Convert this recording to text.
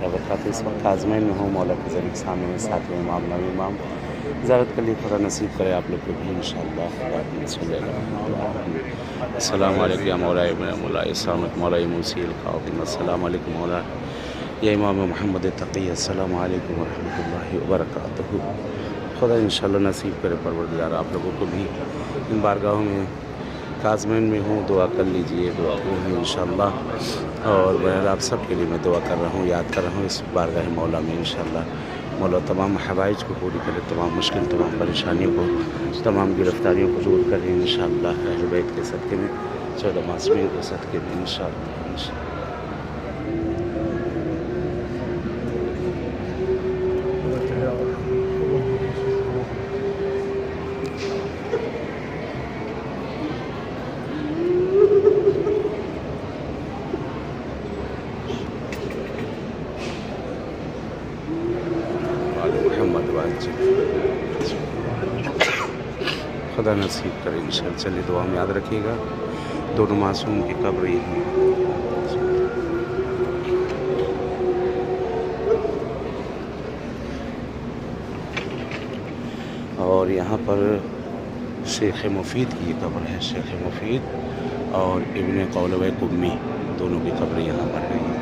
وبرکاتہ۔ اس وقت کاظمین میں ہوں، مولا کے ذریعے سامنے میں ساتھ میں امام نویں امام زیارت کے لیے خدا نصیب کرے آپ لوگ کو بھی انشاءاللہ۔ السلام علیکم یا مولا مولا اسلامک مولا موسی القاظم، السلام علیکم مولا یا امام محمد تقی، السلام علیکم ورحمۃ اللہ وبرکاتہ۔ خدا انشاءاللہ نصیب کرے پروردگار آپ لوگوں کو بھی ان بارگاہوں میں کاظمین میں ہوں، دعا کر لیجئے، دعا کریں انشاءاللہ۔ اور بہرحال آپ سب کے لیے میں دعا کر رہا ہوں، یاد کر رہا ہوں اس بارگاہ مولا میں انشاءاللہ مولا تمام حوائج کو پوری کرے، تمام مشکل، تمام پریشانیوں کو، تمام گرفتاریوں کو دور کریں انشاءاللہ، اہل بیت کے صدقے میں، 14 معصومین کے صدقے میں انشاءاللہ۔ محمد واجب خدا نصیب کرے انشاءاللہ۔ چلیے دعا میں یاد رکھیے گا، دونوں معصوم کی قبر یہی ہے۔ اور یہاں پر شیخ مفید کی قبر ہے، شیخ مفید اور ابن قولوی قمی، دونوں کی قبر یہاں پر ہیں۔